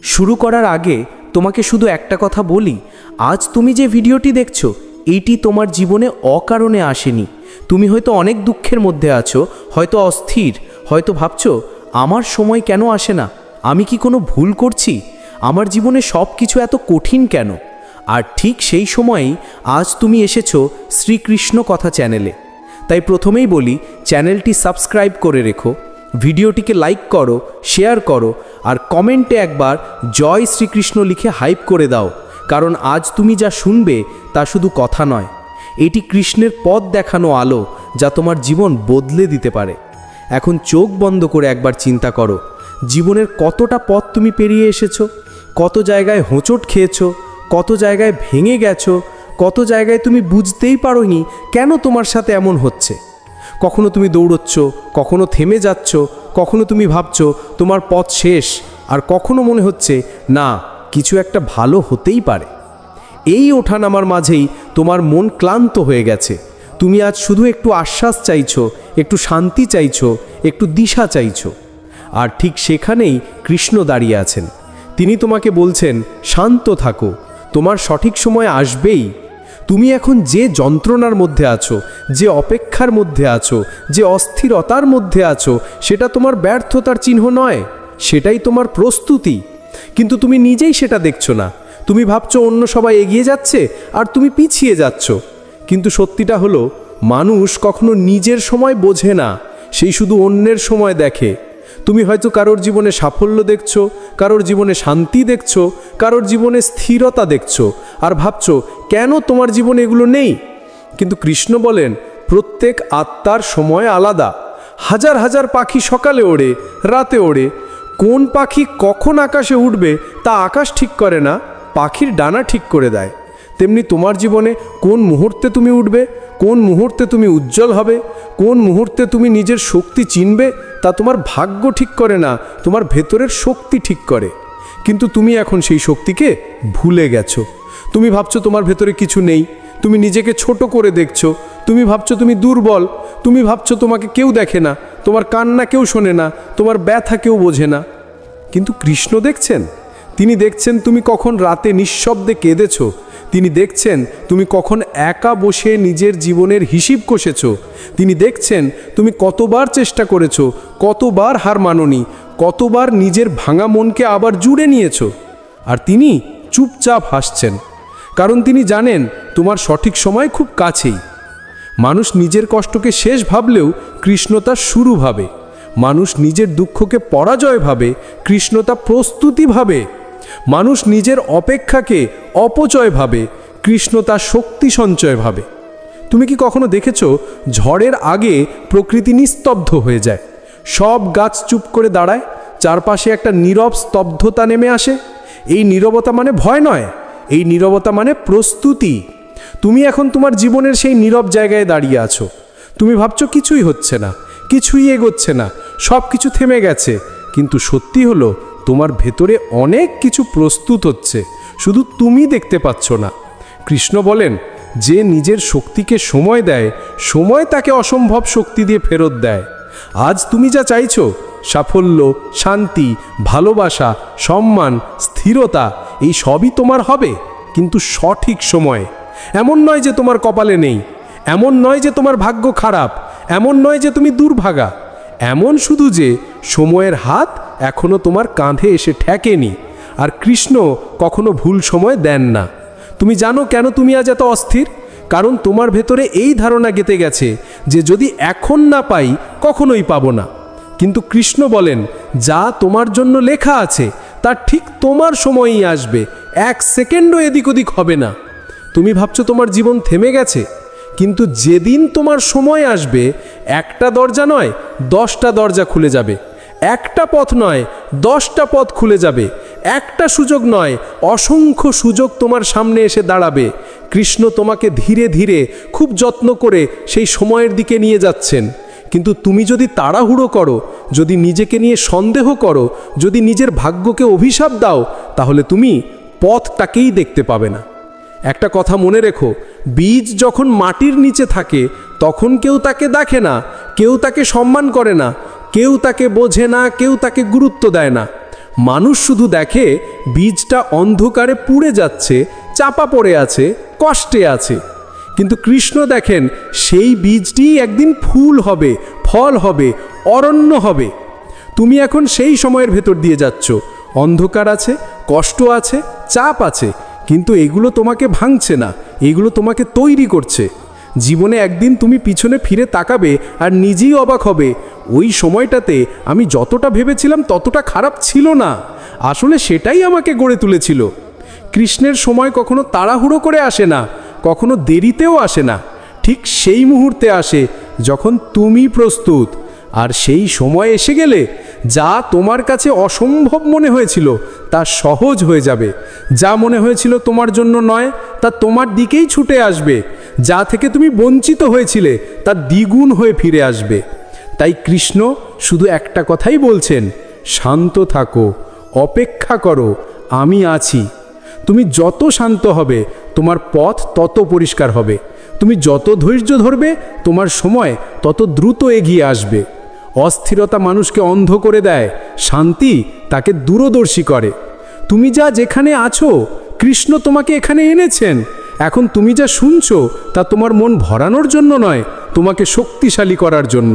শুরু করার আগে তোমাকে শুধু একটা কথা বলি, আজ তুমি যে ভিডিওটি দেখছো এইটি তোমার জীবনে অকারণে আসেনি। তুমি হয়তো অনেক দুঃখের মধ্যে আছো, হয়তো অস্থির, হয়তো ভাবছো আমার সময় কেন আসে না, আমি কি কোনো ভুল করছি, আমার জীবনে সব কিছু এত কঠিন কেন। আর ঠিক সেই সময়েই আজ তুমি এসেছো শ্রীকৃষ্ণ কথা চ্যানেলে। তাই প্রথমেই বলি, চ্যানেলটি সাবস্ক্রাইব করে রেখো, ভিডিওটিকে লাইক করো, শেয়ার করো, আর কমেন্টে একবার জয় শ্রীকৃষ্ণ লিখে হাইপ করে দাও। কারণ আজ তুমি যা শুনবে তা শুধু কথা নয়, এটি কৃষ্ণের পথ দেখানো আলো, যা তোমার জীবন বদলে দিতে পারে। এখন চোখ বন্ধ করে একবার চিন্তা করো, জীবনের কতটা পথ তুমি পেরিয়ে এসেছো, কত জায়গায় হোঁচট খেয়েছো, কত জায়গায় ভেঙে গেছো, কত জায়গায় তুমি বুঝতেই পারোনি কেন তোমার সাথে এমন হচ্ছে। কখনো তুমি দৌড়চ্ছ, কখনো থেমে যাচ্ছ, কখনো তুমি ভাবছো তোমার পথ শেষ, আর কখনো মনে হচ্ছে না, কিছু একটা ভালো হতেই পারে। এই ওঠানামার মাঝেই তোমার মন ক্লান্ত হয়ে গেছে। তুমি আজ শুধু একটু আশ্বাস চাইছো, একটু শান্তি চাইছো, একটু দিশা চাইছো। আর ঠিক সেখানেই কৃষ্ণ দাঁড়িয়ে আছেন। তিনি তোমাকে বলছেন, শান্ত থাকো, তোমার সঠিক সময় আসবেই। তুমি এখন যে যন্ত্রণার মধ্যে আছো, যে অপেক্ষার মধ্যে আছো, যে অস্থিরতার মধ্যে আছো, সেটা তোমার ব্যর্থতার চিহ্ন নয়, সেটাই তোমার প্রস্তুতি। কিন্তু তুমি নিজেই সেটা দেখছো না। তুমি ভাবছো অন্য সবাই এগিয়ে যাচ্ছে আর তুমি পিছিয়ে যাচ্ছ। কিন্তু সত্যিটা হলো, মানুষ কখনো নিজের সময় বোঝে না, সেই শুধু অন্যের সময় দেখে। তুমি হয়তো কারোর জীবনে সাফল্য দেখছো, কারোর জীবনে শান্তি দেখছো, কারোর জীবনে স্থিরতা দেখছো, আর ভাবছো কেন তোমার জীবনে এগুলো নেই। কিন্তু কৃষ্ণ বলেন, প্রত্যেক আত্মার সময় আলাদা। হাজার হাজার পাখি সকালে ওড়ে, রাতে ওড়ে। কোন পাখি কখন আকাশে উঠবে তা আকাশ ঠিক করে না, পাখির ডানা ঠিক করে দেয়। তেমনি তোমার জীবনে কোন মুহূর্তে তুমি উঠবে, কোন মুহূর্তে তুমি উজ্জ্বল হবে, কোন মুহূর্তে তুমি নিজের শক্তি চিনবে, তা তোমার ভাগ্য ঠিক করে না, তোমার ভেতরের শক্তি ঠিক করে। কিন্তু তুমি এখন সেই শক্তিকে ভুলে গেছো। তুমি ভাবছো তোমার ভেতরে কিছু নেই, তুমি নিজেকে ছোট করে দেখছো, তুমি ভাবছো তুমি দুর্বল, তুমি ভাবছো তোমাকে কেউ দেখে না, তোমার কান্না কেউ শোনে না, তোমার ব্যথা কেউ বোঝে না। কিন্তু কৃষ্ণ দেখছেন, তিনি দেখছেন তুমি কখন রাতে নিঃশব্দে কেঁদেছো, তিনি দেখছেন তুমি কখন একা বসে নিজের জীবনের হিসিব কষেছো, তিনি দেখছেন তুমি কতবার চেষ্টা করেছো, কতবার হার মানোনি, কতবার নিজের ভাঙা মনকে আবার জুড়ে নিয়েছো। আর তিনি চুপচাপ হাসছেন, কারণ তিনি জানেন তোমার সঠিক সময় খুব কাছেই। মানুষ নিজের কষ্টকে শেষ ভাবলেও কৃষ্ণ তা শুরু ভাবে। মানুষ নিজের দুঃখকে পরাজয় ভাবে, কৃষ্ণ তা প্রস্তুতি ভাবে। মানুষ নিজের অপেক্ষাকে অপচয় ভাবে, কৃষ্ণ তা শক্তি সঞ্চয় ভাবে। তুমি কি কখনো দেখেছো ঝড়ের আগে প্রকৃতি নিস্তব্ধ হয়ে যায়, সব গাছ চুপ করে দাঁড়ায়, চারপাশে একটা নীরব স্তব্ধতা নেমে আসে? এই নীরবতা মানে ভয় নয়, এই নীরবতা মানে প্রস্তুতি। তুমি এখন তোমার জীবনের সেই নীরব জায়গায় দাঁড়িয়ে আছো। তুমি ভাবছো কিছুই হচ্ছে না, কিছুই এগোচ্ছে না, সব কিছু থেমে গেছে। কিন্তু সত্যি হলো, তোমার ভেতরে অনেক কিছু প্রস্তুত হচ্ছে, শুধু তুমি দেখতে পাচ্ছ না। কৃষ্ণ বলেন, যে নিজের শক্তিকে সময় দেয়, সময় তাকে অসম্ভব শক্তি দিয়ে ফেরত দেয়। আজ তুমি যা চাইছো, সাফল্য, শান্তি, ভালোবাসা, সম্মান, স্থিরতা, এই সবই তোমার হবে, কিন্তু সঠিক সময়ে। এমন নয় যে তোমার কপালে নেই, এমন নয় যে তোমার ভাগ্য খারাপ, এমন নয় যে তুমি দুর্ভাগা, এমন শুধু যে সময়ের হাত এখনো তোমার কাঁধে এসে ঠেকেনি। আর কৃষ্ণ কখনো ভুল সময় দেন না। তুমি জানো কেন তুমি আজ এত অস্থির? কারণ তোমার ভেতরে এই ধারণা গেঁথে গেছে যে যদি এখন না পাই, কখনোই পাবো না। কিন্তু কৃষ্ণ বলেন, যা তোমার জন্য লেখা আছে তা ঠিক তোমার সময়ই আসবে, এক সেকেন্ডও এদিক ওদিক হবে না। তুমি ভাবছো তোমার জীবন থেমে গেছে, কিন্তু যেদিন তোমার সময় আসবে, একটা দরজা নয় 10টা দরজা খুলে যাবে, একটা পথ নয় 10টা পথ খুলে যাবে, একটা সুযোগ নয় অসংখ্য সুযোগ তোমার সামনে এসে দাঁড়াবে। কৃষ্ণ তোমাকে ধীরে ধীরে খুব যত্ন করে সেই সময়ের দিকে নিয়ে যাচ্ছেন। কিন্তু তুমি যদি তাড়াহুড়ো করো, যদি নিজেকে নিয়ে সন্দেহ করো, যদি নিজের ভাগ্যকে অভিশাপ দাও, তাহলে তুমি পথটাকেই দেখতে পাবে না। একটা কথা মনে রেখো, বীজ যখন মাটির নিচে থাকে তখন কেউ তাকে দেখে না, কেউ তাকে সম্মান করে না, কেউ তাকে বোঝে না, কেউ তাকে গুরুত্ব দেয় না। মানুষ শুধু দেখে বীজটা অন্ধকারে পুড়ে যাচ্ছে, চাপা পড়ে আছে, কষ্টে আছে। কিন্তু কৃষ্ণ দেখেন সেই বীজটি একদিন ফুল হবে, ফল হবে, অরণ্য হবে। তুমি এখন সেই সময়ের ভেতর দিয়ে যাচ্ছ। অন্ধকার আছে, কষ্ট আছে, চাপ আছে, কিন্তু এগুলো তোমাকে ভাঙছে না, এগুলো তোমাকে তৈরি করছে। জীবনে একদিন তুমি পিছনে ফিরে তাকাবে আর নিজেই অবাক হবে, ওই সময়টাতে আমি যতটা ভেবেছিলাম ততটা খারাপ ছিল না, আসলে সেটাই আমাকে গড়ে তুলেছিল। কৃষ্ণের সময় কখনো তাড়াহুড়ো করে আসে না, কখনো দেরিতেও আসে না, ঠিক সেই মুহূর্তে আসে যখন তুমি প্রস্তুত। আর সেই সময় এসে গেলে যা তোমার কাছে অসম্ভব মনে হয়েছিল তা সহজ হয়ে যাবে। যা মনে হয়েছিল তোমার জন্য নয় তা তোমার দিকেই ছুটে আসবে। যা থেকে তুমি বঞ্চিত হয়েছিলে তা দ্বিগুণ হয়ে ফিরে আসবে। তাই কৃষ্ণ শুধু একটা কথাই বলছেন, শান্ত থাকো, অপেক্ষা করো, আমি আছি। তুমি যত শান্ত হবে তোমার পথ তত পরিষ্কার হবে। তুমি যত ধৈর্য ধরবে তোমার সময় তত দ্রুত এগিয়ে আসবে। অস্থিরতা মানুষকে অন্ধ করে দেয়, শান্তি তাকে দূরদর্শী করে। তুমি যা যেখানে আছো কৃষ্ণ তোমাকে এখানে এনেছেন। এখন তুমি যা শুনছো তা তোমার মন ভরানোর জন্য নয়, তোমাকে শক্তিশালী করার জন্য।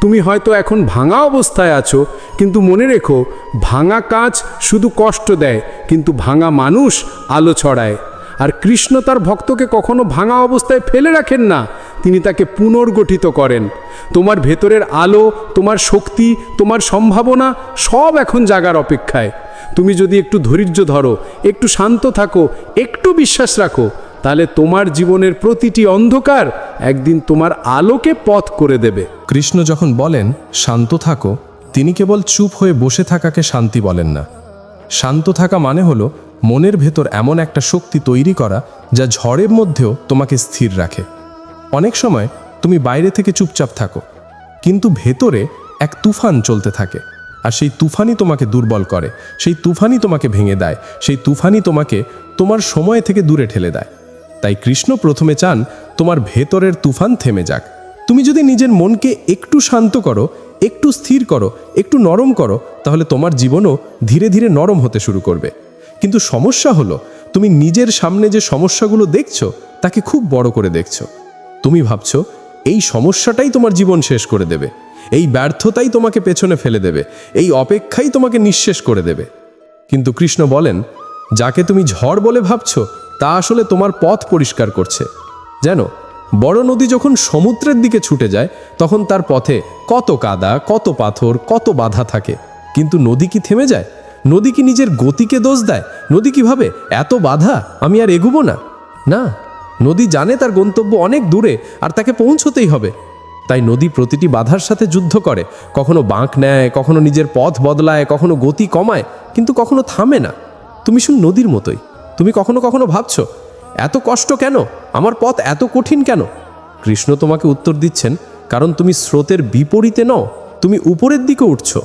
তুমি হয়তো এখন ভাঙা অবস্থায় আছো, কিন্তু মনে রেখো, ভাঙা কাঁচ শুধু কষ্ট দেয়, কিন্তু ভাঙা মানুষ আলো ছড়ায়। আর কৃষ্ণ তার ভক্তকে কখনো ভাঙা অবস্থায় ফেলে রাখেন না, তিনি তাকে পুনর্গঠিত করেন। তোমার ভেতরের আলো, তোমার শক্তি, তোমার সম্ভাবনা সব এখন জাগার অপেক্ষায়। তুমি যদি একটু ধৈর্য ধরো, একটু শান্ত থাকো, একটু বিশ্বাস রাখো, তাহলে তোমার জীবনের প্রতিটি অন্ধকার একদিন তোমার আলোকে পথ করে দেবে। কৃষ্ণ যখন বলেন শান্ত থাকো, তিনি কেবল চুপ হয়ে বসে থাকাকে শান্তি বলেন না। শান্ত থাকা মানে হলো মনের ভেতর এমন একটা শক্তি তৈরি করা যা ঝড়ের মধ্যেও তোমাকে স্থির রাখে। অনেক সময় তুমি বাইরে থেকে চুপচাপ থাকো, কিন্তু ভেতরে এক তুফান চলতে থাকে, আর সেই তুফানই তোমাকে দুর্বল করে, সেই তুফানই তোমাকে ভেঙে দেয়, সেই তুফানই তোমাকে তোমার সময় থেকে দূরে ঠেলে দেয়। তাই কৃষ্ণ প্রথমে চান তোমার ভেতরের তুফান থেমে যাক। তুমি যদি নিজের মনকে একটু শান্ত করো, একটু স্থির করো, একটু নরম করো, তাহলে তোমার জীবনও ধীরে ধীরে নরম হতে শুরু করবে। কিন্তু সমস্যা হলো, তুমি নিজের সামনে যে সমস্যাগুলো দেখছো তাকে খুব বড় করে দেখছো। তুমি ভাবছো এই সমস্যাটাই তোমার জীবন শেষ করে দেবে, এই ব্যর্থতাই তোমাকে পেছনে ফেলে দেবে, এই অপেক্ষাই তোমাকে নিঃশেষ করে দেবে। কিন্তু কৃষ্ণ বলেন, যাকে তুমি ঝড় বলে ভাবছো তা আসলে তোমার পথ পরিষ্কার করছে। জানো, বড় নদী যখন সমুদ্রের দিকে ছুটে যায় তখন তার পথে কত কাদা, কত পাথর, কত বাধা থাকে, কিন্তু নদী কি থেমে যায়? নদী কি নিজের গতিকে দোষ দেয়? নদী কি ভাবে এত বাধা, আমি আর এগুবো না? না, নদী জানে তার গন্তব্য অনেক দূরে আর তাকে পৌঁছতেই হবে। তাই নদী প্রতিটি বাধার সাথে যুদ্ধ করে, কখনো বাঁক নেয়, কখনো নিজের পথ বদলায়, কখনো গতি কমায়, কিন্তু কখনো থামে না। তুমি শুন নদীর মতোই। তুমি কখনো কখনো ভাবছো, এত কষ্ট কেন, আমার পথ এত কঠিন কেন? কৃষ্ণ তোমাকে উত্তর দিচ্ছেন, কারণ তুমি স্রোতের বিপরীতে নও, তুমি উপরের দিকে উঠছো।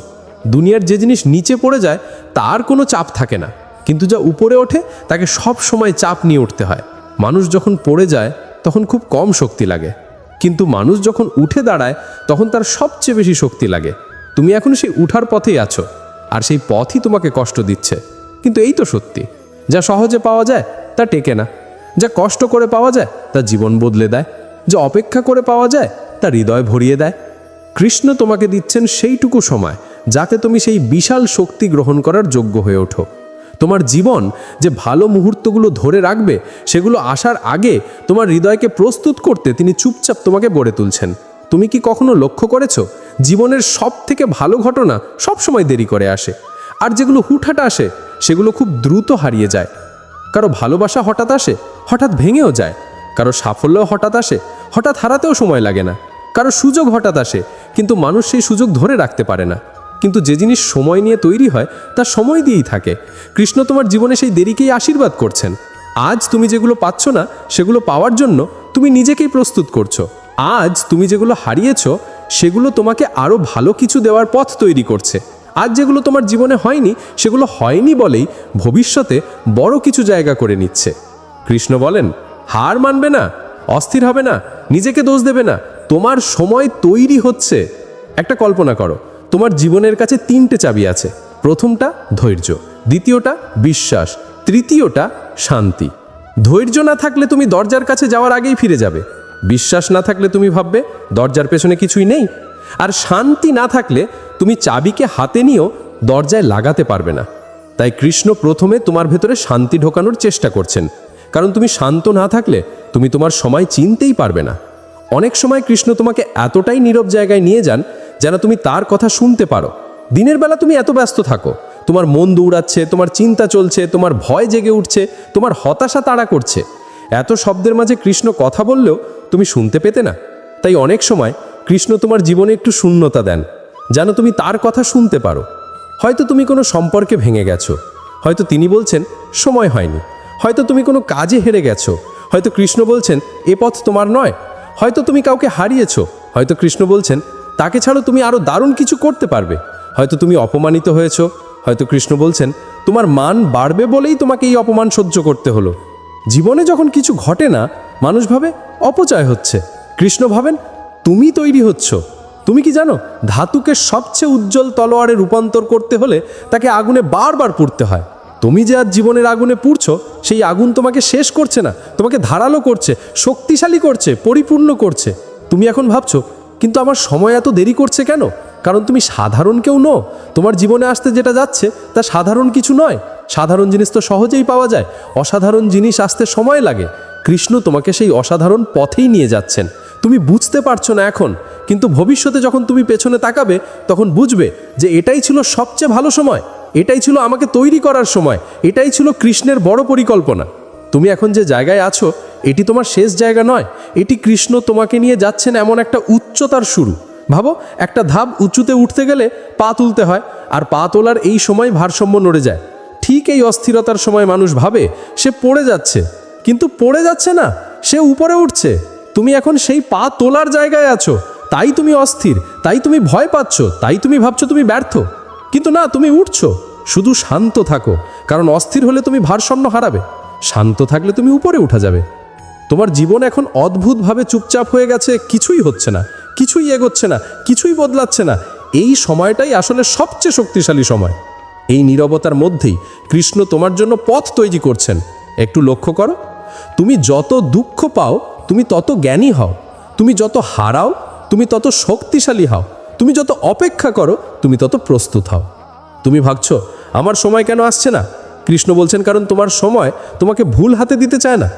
দুনিয়ার যে জিনিস নিচে পড়ে যায় তার কোনো চাপ থাকে না, কিন্তু যা উপরে ওঠে তাকে সব সময় চাপ নিয়ে উঠতে হয়। মানুষ যখন পড়ে যায় তখন খুব কম শক্তি লাগে, কিন্তু মানুষ যখন উঠে দাঁড়ায় তখন তার সবচেয়ে বেশি শক্তি লাগে। তুমি এখন সেই উঠার পথেই আছো, আর সেই পথই তোমাকে কষ্ট দিচ্ছে। কিন্তু এই তো সত্যি, যা সহজে পাওয়া যায় তা টেকে না, যা কষ্ট করে পাওয়া যায় তা জীবন বদলে দেয়, যা অপেক্ষা করে পাওয়া যায় তা হৃদয় ভরিয়ে দেয়। কৃষ্ণ তোমাকে দিচ্ছেন সেইটুকু সময় যাতে তুমি সেই বিশাল শক্তি গ্রহণ করার যোগ্য হয়ে ওঠো। তোমার জীবন যে ভালো মুহূর্তগুলো ধরে রাখবে, সেগুলো আসার আগে তোমার হৃদয়কে প্রস্তুত করতে তিনি চুপচাপ তোমাকে গড়ে তুলছেন। তুমি কি কখনো লক্ষ্য করেছো, জীবনের সব থেকে ভালো ঘটনা সবসময় দেরি করে আসে, আর যেগুলো হুটহাট আসে সেগুলো খুব দ্রুত হারিয়ে যায়। কারো ভালোবাসা হঠাৎ আসে, হঠাৎ ভেঙেও যায়। কারো সাফল্য হঠাৎ আসে, হঠাৎ হারাতেও সময় লাগে না। কারো সুযোগ হঠাৎ আসে, কিন্তু মানুষ সেই সুযোগ ধরে রাখতে পারে না। কিন্তু যে জিনিস সময় নিয়ে তৈরি হয় তা সময় দিয়েই থাকে। কৃষ্ণ তোমার জীবনে সেই দেরিকেই আশীর্বাদ করছেন। আজ তুমি যেগুলো পাচ্ছ না সেগুলো পাওয়ার জন্য তুমি নিজেকেই প্রস্তুত করছো। আজ তুমি যেগুলো হারিয়েছো সেগুলো তোমাকে আরও ভালো কিছু দেওয়ার পথ তৈরি করছে। আজ যেগুলো তোমার জীবনে হয়নি সেগুলো হয়নি বলেই ভবিষ্যতে বড় কিছু জায়গা করে নিচ্ছে। কৃষ্ণ বলেন, হার মানবে না, অস্থির হবে না, নিজেকে দোষ দেবে না, তোমার সময় তৈরি হচ্ছে। একটা কল্পনা করো, তোমার জীবনের কাছে 3টে চাবি আছে। প্রথমটা ধৈর্য, দ্বিতীয়টা বিশ্বাস, তৃতীয়টা শান্তি। ধৈর্য না থাকলে তুমি দরজার কাছে যাওয়ার আগেই ফিরে যাবে, বিশ্বাস না থাকলে তুমি ভাববে দরজার পেছনে কিছুই নেই, আর শান্তি না থাকলে তুমি চাবিকে হাতে নিয়েও দরজায় লাগাতে পারবে না। তাই কৃষ্ণ প্রথমে তোমার ভেতরে শান্তি ঢোকানোর চেষ্টা করছেন, কারণ তুমি শান্ত না থাকলে তুমি তোমার সময় চিনতেই পারবে না। অনেক সময় কৃষ্ণ তোমাকে এতটাই নীরব জায়গায় নিয়ে যান যেন তুমি তার কথা শুনতে পারো। দিনের বেলা তুমি এত ব্যস্ত থাকো, তোমার মন দৌড়াচ্ছে, তোমার চিন্তা চলছে, তোমার ভয় জেগে উঠছে, তোমার হতাশা তাড়া করছে। এত শব্দের মাঝে কৃষ্ণ কথা বললেও তুমি শুনতে পেতে না। তাই অনেক সময় কৃষ্ণ তোমার জীবনে একটু শূন্যতা দেন যেন তুমি তার কথা শুনতে পারো। হয়তো তুমি কোনো সম্পর্কে ভেঙে গেছো, হয়তো তিনি বলছেন সময় হয়নি, হয়তো তুমি কোনো কাজে হেরে গেছো, হয়তো কৃষ্ণ বলছেন এ পথ তোমার নয়, হয়তো তুমি কাউকে হারিয়েছো, হয়তো কৃষ্ণ বলছেন তাকে ছাড়ো তুমি আরও দারুণ কিছু করতে পারবে, হয়তো তুমি অপমানিত হয়েছো, হয়তো কৃষ্ণ বলছেন তোমার মান বাড়বে বলেই তোমাকে এই অপমান সহ্য করতে হলো। জীবনে যখন কিছু ঘটে না, মানুষ ভাবে অপচয় হচ্ছে, কৃষ্ণ ভাবেন তুমি তৈরি হচ্ছ। তুমি কি জানো, ধাতুকে সবচেয়ে উজ্জ্বল তলোয়ারে রূপান্তর করতে হলে তাকে আগুনে বারবার পুড়তে হয়। তুমি যে আজ জীবনের আগুনে পুড়ছো, সেই আগুন তোমাকে শেষ করছে না, তোমাকে ধারালো করছে, শক্তিশালী করছে, পরিপূর্ণ করছে। তুমি এখন ভাবছো কিন্তু আমার সময় এত দেরি করছে কেন? কারণ তুমি সাধারণ কেউ নও। তোমার জীবনে আসতে যেটা যাচ্ছে তা সাধারণ কিছু নয়। সাধারণ জিনিস তো সহজেই পাওয়া যায়, অসাধারণ জিনিস আসতে সময় লাগে। কৃষ্ণ তোমাকে সেই অসাধারণ পথেই নিয়ে যাচ্ছেন। তুমি বুঝতে পারছো না এখন, কিন্তু ভবিষ্যতে যখন তুমি পেছনে তাকাবে তখন বুঝবে যে এটাই ছিল সবচেয়ে ভালো সময়, এটাই ছিল আমাকে তৈরি করার সময়, এটাই ছিল কৃষ্ণের বড় পরিকল্পনা। তুমি এখন যে জায়গায় আছো এটি তোমার শেষ জায়গা নয়, এটি কৃষ্ণ তোমাকে নিয়ে যাচ্ছেন এমন একটা উচ্চতার শুরু। ভাবো, একটা ধাপ উঁচুতে উঠতে গেলে পা তুলতে হয়, আর পা তোলার এই সময় ভারসাম্য নড়ে যায়। ঠিক এই অস্থিরতার সময় মানুষ ভাবে সে পড়ে যাচ্ছে, কিন্তু পড়ে যাচ্ছে না, সে উপরে উঠছে। তুমি এখন সেই পা তোলার জায়গায় আছো, তাই তুমি অস্থির, তাই তুমি ভয় পাচ্ছ, তাই তুমি ভাবছো তুমি ব্যর্থ। কিন্তু না, তুমি উঠছো। শুধু শান্ত থাকো, কারণ অস্থির হলে তুমি ভারসাম্য হারাবে, শান্ত থাকলে তুমি উপরে উঠা যাবে। তোমার জীবন এখন অদ্ভুতভাবে চুপচাপ হয়ে গেছে, কিছুই হচ্ছে না, কিছুই এগোচ্ছে না, কিছুই বদলাচ্ছে না। এই সময়টাই আসলে সবচেয়ে শক্তিশালী সময়। এই নীরবতার মধ্যেই কৃষ্ণ তোমার জন্য পথ তৈরি করছেন। একটু লক্ষ্য করো, তুমি যত দুঃখ পাও তুমি তত জ্ঞানী হও, তুমি যত হারাও তুমি তত শক্তিশালী হও, তুমি যত অপেক্ষা করো তুমি তত প্রস্তুত হও। তুমি ভাবছো আমার সময় কেন আসছে না? কৃষ্ণ বলছেন কারণ তোমার সময় তোমাকে ভুল হাতে দিতে চায় না।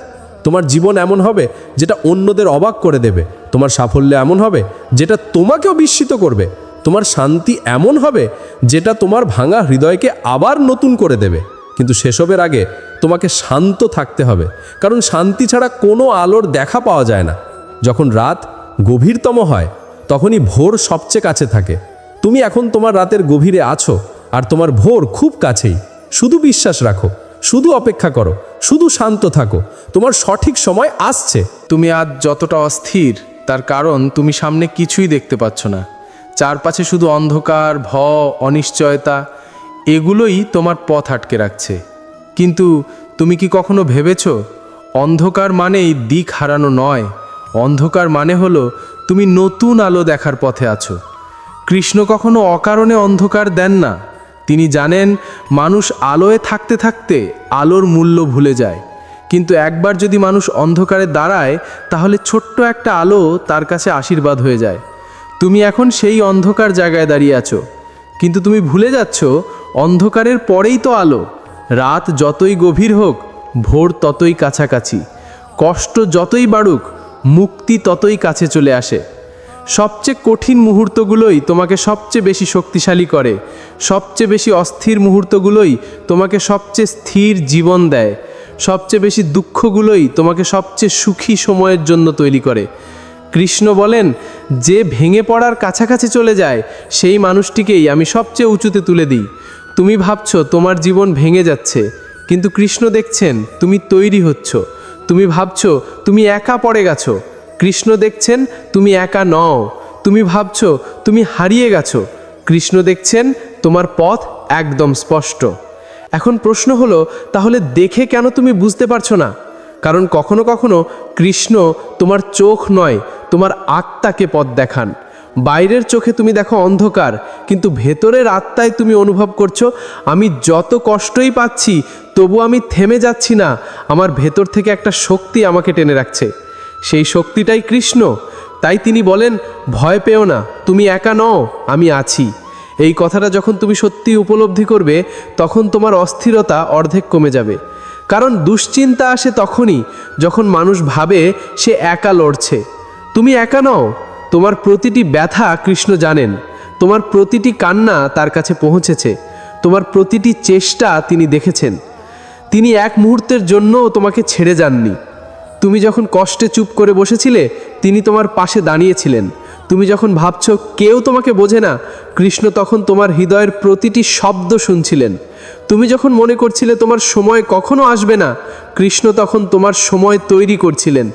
তোমার জীবন এমন হবে যেটা অন্যদের অবাক করে দেবে, তোমার সাফল্য এমন হবে যেটা তোমাকেও বিস্মিত করবে, তোমার শান্তি এমন হবে যেটা তোমার ভাঙা হৃদয়কে আবার নতুন করে দেবে। কিন্তু সেসবের আগে তোমাকে শান্ত থাকতে হবে, কারণ শান্তি ছাড়া কোনো আলোর দেখা পাওয়া যায় না। যখন রাত গভীরতম হয় তখনই ভোর সবচেয়ে কাছে থাকে। তুমি এখন তোমার রাতের গভীরে আছো, আর তোমার ভোর খুব কাছেই। শুধু বিশ্বাস রাখো, শুধু অপেক্ষা করো, শুধু শান্ত থাকো, তোমার সঠিক সময় আসছে। তুমি আজ যতটা অস্থির তার কারণ তুমি সামনে কিছুই দেখতে পাচ্ছ না। চারপাশে শুধু অন্ধকার, ভয়, অনিশ্চয়তা, এগুলোই তোমার পথ আটকে রাখছে। কিন্তু তুমি কি কখনো ভেবেছ অন্ধকার মানেই দিক হারানো নয়, অন্ধকার মানে হলো তুমি নতুন আলো দেখার পথে আছো। কৃষ্ণ কখনো অকারণে অন্ধকার দেন না। তিনি জানেন মানুষ আলোয় থাকতে থাকতে আলোর মূল্য ভুলে যায়। কিন্তু একবার যদি মানুষ অন্ধকারে দাঁড়ায় তাহলে ছোট্ট একটা আলো তার কাছে আশীর্বাদ হয়ে যায়। তুমি এখন সেই অন্ধকার জায়গায় দাঁড়িয়ে আছো, কিন্তু তুমি ভুলে যাচ্ছ অন্ধকারের পরেই তো আলো। রাত যতই গভীর হোক ভোর ততই কাছাকাছি, কষ্ট যতই বাড়ুক মুক্তি ততই কাছে চলে আসে। সবচেয়ে কঠিন মুহূর্তগুলোই তোমাকে সবচেয়ে বেশি শক্তিশালী করে, সবচেয়ে বেশি অস্থির মুহূর্তগুলোই তোমাকে সবচেয়ে স্থির জীবন দেয়, সবচেয়ে বেশি দুঃখগুলোই তোমাকে সবচেয়ে সুখী সময়ের জন্য তৈরি করে। কৃষ্ণ বলেন, যে ভেঙে পড়ার কাছাকাছি চলে যায় সেই মানুষটিকেই আমি সবচেয়ে উঁচুতে তুলে দিই। তুমি ভাবছো তোমার জীবন ভেঙে যাচ্ছে, কিন্তু কৃষ্ণ দেখছেন তুমি তৈরি হচ্ছ। তুমি ভাবছো তুমি একা পড়ে গেছো, কৃষ্ণ দেখছেন তুমি একা নও। তুমি ভাবছো তুমি হারিয়ে গেছো, কৃষ্ণ দেখছেন তোমার পথ একদম স্পষ্ট। এখন প্রশ্ন হলো, তাহলে দেখে কেন তুমি বুঝতে পারছো না? কারণ কখনো কখনো কৃষ্ণ তোমার চোখ নয়, তোমার আত্মাকে পথ দেখান। বাইরের চোখে তুমি দেখো অন্ধকার, কিন্তু ভেতরের আত্মায় তুমি অনুভব করছো আমি যত কষ্টই পাচ্ছি তবু আমি থেমে যাচ্ছি না, আমার ভেতর থেকে একটা শক্তি আমাকে টেনে রাখছে। সেই শক্তিটাই কৃষ্ণ। তাই তিনি বলেন, ভয় পেও না, তুমি একা নও, আমি আছি। এই কথাটা যখন তুমি সত্যি উপলব্ধি করবে, তখন তোমার অস্থিরতা অর্ধেক কমে যাবে। কারণ দুশ্চিন্তা আসে তখনই যখন মানুষ ভাবে সে একা লড়ছে। তুমি একা নও, তোমার প্রতিটি ব্যথা কৃষ্ণ জানেন, তোমার প্রতিটি কান্না তার কাছে পৌঁছেছে, তোমার প্রতিটি চেষ্টা তিনি দেখেছেন। তিনি এক মুহূর্তের জন্যও তোমাকে ছেড়ে যাননি। তুমি যখন কষ্টে চুপ করে বসেছিলে, তিনি তোমার পাশে দাঁড়িয়েছিলেন। তুমি যখন ভাবছো কেউ তোমাকে বোঝে না, কৃষ্ণ তখন তোমার হৃদয়ের প্রতিটি শব্দ শুনছিলেন। তুমি যখন মনে করছিলে তোমার সময় কখনো আসবে না, কৃষ্ণ তখন তোমার সময় তৈরি করছিলেন।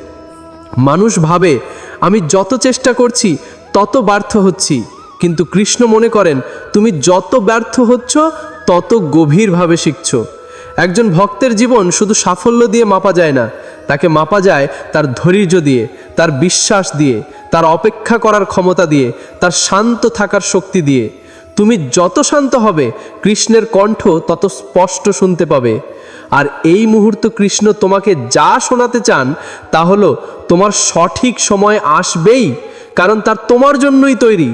মানুষ ভাবে আমি যত চেষ্টা করছি তত ব্যর্থ হচ্ছি, কিন্তু কৃষ্ণ মনে করেন তুমি যত ব্যর্থ হচ্ছ তত গভীরভাবে শিখছো। একজন ভক্তের জীবন শুধু সাফল্য দিয়ে মাপা যায় না, তাকে মাপা যায় তার ধৈর্য দিয়ে, তার বিশ্বাস দিয়ে, তার অপেক্ষা করার ক্ষমতা দিয়ে, তার শান্ত থাকার শক্তি দিয়ে। তুমি যত শান্ত হবে, কৃষ্ণের কণ্ঠ তত স্পষ্ট শুনতে পাবে। আর এই মুহূর্ত কৃষ্ণ তোমাকে যা শোনাতে চান তা হলো তোমার সঠিক সময় আসবেই, কারণ তার তোমার জন্যই তৈরি।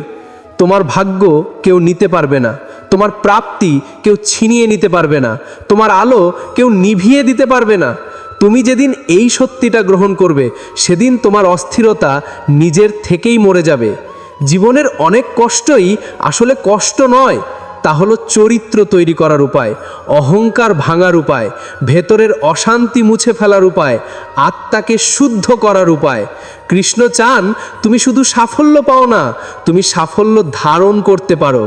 তোমার ভাগ্য কেউ নিতে পারবে না, তোমার প্রাপ্তি কেউ ছিনিয়ে নিতে পারবে না, তোমার আলো কেউ নিভিয়ে দিতে পারবে না। তুমি যেদিন এই সত্যিটা গ্রহণ করবে, সেদিন তোমার অস্থিরতা নিজের থেকেই মরে যাবে। জীবনের অনেক কষ্টই আসলে কষ্ট নয়, তা হলো চরিত্র তৈরি করার উপায়, অহংকার ভাঙার উপায়, ভেতরের অশান্তি মুছে ফেলার উপায়, আত্মাকে শুদ্ধ করার উপায়। কৃষ্ণ চান তুমি শুধু সাফল্য পাও না, তুমি সাফল্য ধারণ করতে পারো।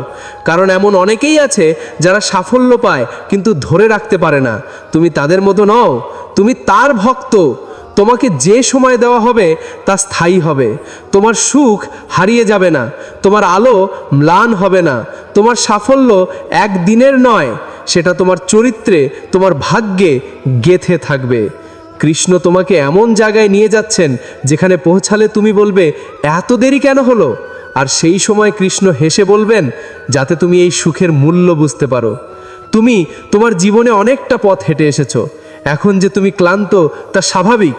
কারণ এমন অনেকেই আছে যারা সাফল্য পায় কিন্তু ধরে রাখতে পারে না। তুমি তাদের মতো নও, তুমি তার ভক্ত। তোমাকে যে সময় দেওয়া হবে তা স্থায়ী হবে। তোমার সুখ হারিয়ে যাবে না, তোমার আলো ম্লান হবে না, তোমার সাফল্য একদিনের নয়, সেটা তোমার চরিত্রে, তোমার ভাগ্যে গেঁথে থাকবে। কৃষ্ণ তোমাকে এমন জায়গায় নিয়ে যাচ্ছেন যেখানে পৌঁছালে তুমি বলবে এত দেরি কেন হলো? আর সেই সময় কৃষ্ণ হেসে বলবেন, যাতে তুমি এই সুখের মূল্য বুঝতে পারো। তুমি তোমার জীবনে অনেকটা পথ হেঁটে এসেছো। এখন যে তুমি ক্লান্ত তা স্বাভাবিক।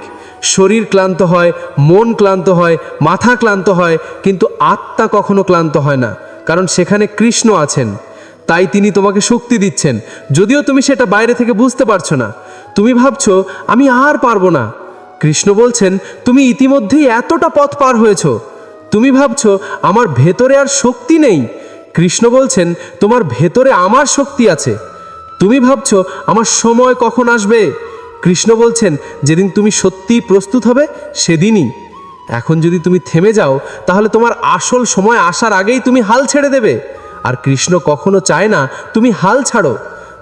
শরীর ক্লান্ত হয়, মন ক্লান্ত হয়, মাথা ক্লান্ত হয়, কিন্তু আত্মা কখনো ক্লান্ত হয় না, কারণ সেখানে কৃষ্ণ আছেন। তাই তিনি তোমাকে শক্তি দিচ্ছেন, যদিও তুমি সেটা বাইরে থেকে বুঝতে পারছো না। তুমি ভাবছো আমি আর পারবো না। কৃষ্ণ বলছেন তুমি ইতিমধ্যেই এতটা পথ পার হয়েছো। তুমি ভাবছো আমার ভেতরে আর শক্তি নেই। কৃষ্ণ বলছেন তোমার ভেতরে আমার শক্তি আছে। তুমি ভাবছো আমার সময় কখন আসবে। কৃষ্ণ বলছেন যেদিন তুমি সত্যিই প্রস্তুত হবে সেদিনই। এখন যদি তুমি থেমে যাও, তাহলে তোমার আসল সময় আসার আগেই তুমি হাল ছেড়ে দেবে। আর কৃষ্ণ কখনো চায় না তুমি হাল ছাড়ো।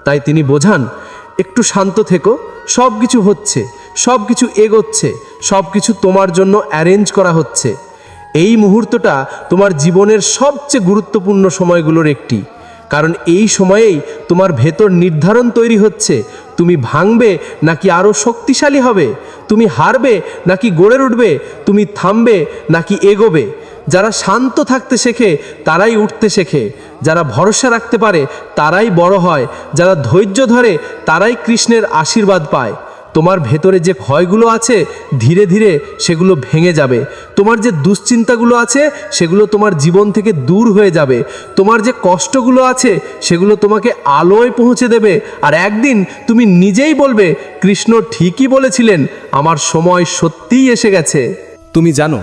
তাই তিনি বোঝান, একটু শান্ত থেকো, সব কিছু হচ্ছে, সব কিছু এগোচ্ছে, সব কিছু তোমার জন্য অ্যারেঞ্জ করা হচ্ছে। এই মুহূর্তটা তোমার জীবনের সবচেয়ে গুরুত্বপূর্ণ সময়গুলোর একটি, কারণ এই সময়েই তোমার ভেতর নির্ধারণ তৈরি হচ্ছে তুমি ভাঙবে নাকি আরও শক্তিশালী হবে, তুমি হারবে নাকি গড়ে উঠবে, তুমি থামবে নাকি এগোবে। যারা শান্ত থাকতে শেখে তারাই উঠতে শেখে, যারা ভরসা রাখতে পারে তারাই বড় হয়, যারা ধৈর্য ধরে তারাই কৃষ্ণের আশীর্বাদ পায়। তোমার ভেতরে যে ভয়গুলো আছে ধীরে ধীরে সেগুলো ভেঙে যাবে। তোমার যে দুশ্চিন্তাগুলো আছে সেগুলো তোমার জীবন থেকে দূর হয়ে যাবে। তোমার যে কষ্টগুলো আছে সেগুলো তোমাকে আলোয় পৌঁছে দেবে। আর একদিন তুমি নিজেই বলবে, কৃষ্ণ ঠিকই বলেছিলেন, আমার সময় সত্যিই এসে গেছে। তুমি জানো,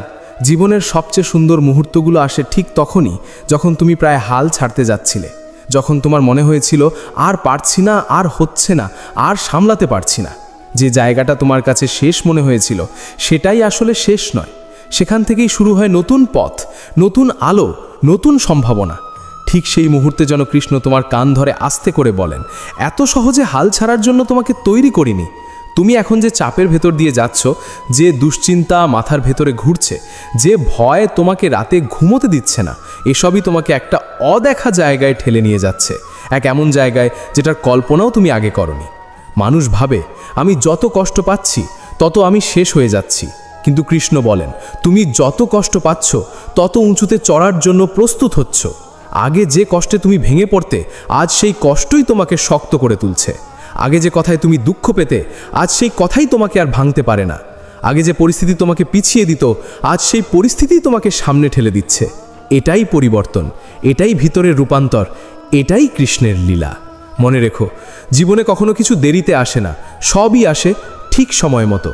জীবনের সবচেয়ে সুন্দর মুহূর্তগুলো আসে ঠিক তখনই যখন তুমি প্রায় হাল ছাড়তে যাচ্ছিলে, যখন তোমার মনে হয়েছিল আর পারছি না, আর হচ্ছে না, আর সামলাতে পারছি না। যে জায়গাটা তোমার কাছে শেষ মনে হয়েছিল সেটাই আসলে শেষ নয়। সেখান থেকেই শুরু হয় নতুন পথ, নতুন আলো, নতুন সম্ভাবনা। ঠিক সেই মুহূর্তে যেন কৃষ্ণ তোমার কান ধরে আস্তে করে বলেন, এত সহজে হাল ছাড়ার জন্য তোমাকে তৈরি করিনি। তুমি এখন যে চাপের ভেতর দিয়ে যাচ্ছ, যে দুশ্চিন্তা মাথার ভেতরে ঘুরছে, যে ভয় তোমাকে রাতে ঘুমোতে দিচ্ছে না, এসবই তোমাকে একটা অদেখা জায়গায় ঠেলে নিয়ে যাচ্ছে, এক এমন জায়গায় যেটার কল্পনাও তুমি আগে করনি। মানুষ ভাবে আমি যত কষ্ট পাচ্ছি তত আমি শেষ হয়ে যাচ্ছি, কিন্তু কৃষ্ণ বলেন, তুমি যত কষ্ট পাচ্ছ তত উঁচুতে চড়ার জন্য প্রস্তুত হচ্ছ। আগে যে কষ্টে তুমি ভেঙে পড়তে, আজ সেই কষ্টই তোমাকে শক্ত করে তুলছে। আগে যে কথায় তুমি দুঃখ পেতে, আজ সেই কথাই তোমাকে আর ভাঙতে পারে না। আগে যে পরিস্থিতি তোমাকে পিছিয়ে দিত, আজ সেই পরিস্থিতিই তোমাকে সামনে ঠেলে দিচ্ছে। এটাই পরিবর্তন, এটাই ভিতরের রূপান্তর, এটাই কৃষ্ণের লীলা। মনে রেখো, জীবনে কখনো কিছু দেরিতে আসে না, সবই আসে ঠিক সময় মতো।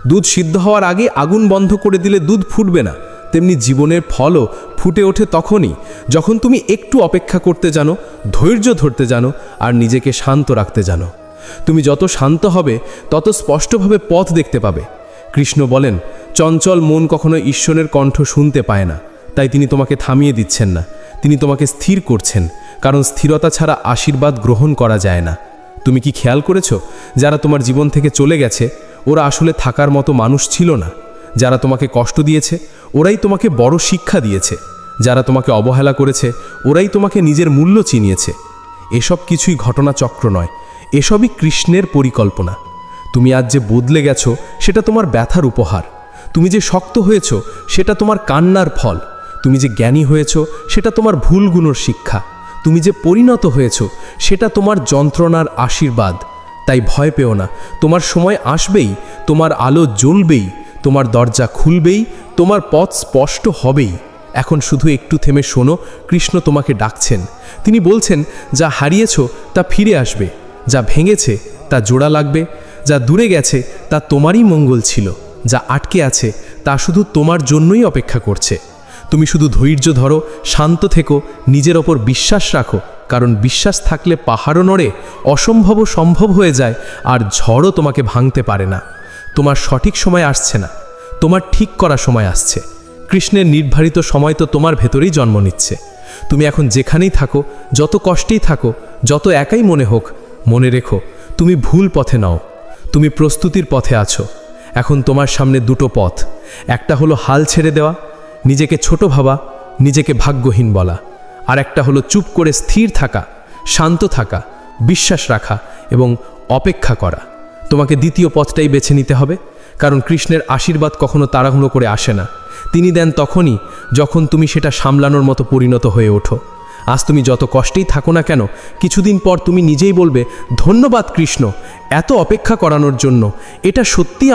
দুধ সিদ্ধ হওয়ার আগে আগুন বন্ধ করে দিলে দুধ ফুটবে না, তেমনি জীবনের ফলও ফুটে ওঠে তখনই যখন তুমি একটু অপেক্ষা করতে জানো, ধৈর্য ধরতে জানো আর নিজেকে শান্ত রাখতে জানো। তুমি যত শান্ত হবে তত স্পষ্টভাবে পথ দেখতে পাবে। কৃষ্ণ বলেন, চঞ্চল মন কখনো ঈশ্বরের কণ্ঠ শুনতে পায় না, তাই তিনি তোমাকে থামিয়ে দিচ্ছেন না, তিনি তোমাকে স্থির করছেন, কারণ স্থিরতা ছাড়া আশীর্বাদ গ্রহণ করা যায় না। তুমি কি খেয়াল করেছো, যারা তোমার জীবন থেকে চলে গেছে ওরা আসলে থাকার মতো মানুষ ছিল না? যারা তোমাকে কষ্ট দিয়েছে ওরাই তোমাকে বড় শিক্ষা দিয়েছে। যারা তোমাকে অবহেলা করেছে ওরাই তোমাকে নিজের মূল্য চিনিয়েছে। এসব কিছুই ঘটনাচক্র নয়, এসবই কৃষ্ণের পরিকল্পনা। তুমি আজ যে বদলে গেছো সেটা তোমার ব্যথার উপহার। তুমি যে শক্ত হয়েছো সেটা তোমার কান্নার ফল। তুমি যে জ্ঞানী হয়েছো সেটা তোমার ভুলগুলোর শিক্ষা। তুমি যে পরিণত হয়েছো সেটা তোমার যন্ত্রণার আশীর্বাদ। তাই ভয় পেও না, তোমার সময় আসবেই, তোমার আলো জ্বলবেই, তোমার দরজা খুলবেই, তোমার পথ স্পষ্ট হবেই। এখন শুধু একটু থেমে শোনো, কৃষ্ণ তোমাকে ডাকছেন। তিনি বলছেন, যা হারিয়েছো তা ফিরে আসবে, যা ভেঙেছে তা জোড়া লাগবে, যা দূরে গেছে তা তোমারই মঙ্গল ছিল, যা আটকে আছে তা শুধু তোমার জন্যই অপেক্ষা করছে। তুমি শুধু ধৈর্য ধরো, শান্ত থেকো, নিজের ওপর বিশ্বাস রাখো, কারণ বিশ্বাস থাকলে পাহাড়ও নড়ে, অসম্ভবও সম্ভব হয়ে যায়, আর ঝড়ও তোমাকে ভাঙতে পারে না। তোমার সঠিক সময় আসছে না, তোমার ঠিক করা সময় আসছে। কৃষ্ণের নির্ধারিত সময় তো তোমার ভেতরেই জন্ম নিচ্ছে। তুমি এখন যেখানেই থাকো, যত কষ্টেই থাকো, যত একাই মনে হোক, মনে রেখো তুমি ভুল পথে নাও, তুমি প্রস্তুতির পথে আছো। এখন তোমার সামনে দুটো পথ, একটা হলো হাল ছেড়ে দেওয়া, নিজেকে ছোট ভাবা, নিজেকে ভাগ্যহীন বলা, আর একটা হলো চুপ করে স্থির থাকা, শান্ত থাকা, বিশ্বাস রাখা এবং অপেক্ষা করা। তোমাকে দ্বিতীয় পথটাই বেছে নিতে হবে, কারণ কৃষ্ণের আশীর্বাদ কখনো তাড়াহুড়ো করে আসে না। তিনি দেন তখনই যখন তুমি সেটা সামলানোর মতো পরিণত হয়ে ওঠো। আজ তুমি যত কষ্টেই থাকো না কেন, কিছুদিন পর তুমি নিজেই বলবে, ধন্যবাদ কৃষ্ণ, এত অপেক্ষা করানোর জন্য। এটা সত্যি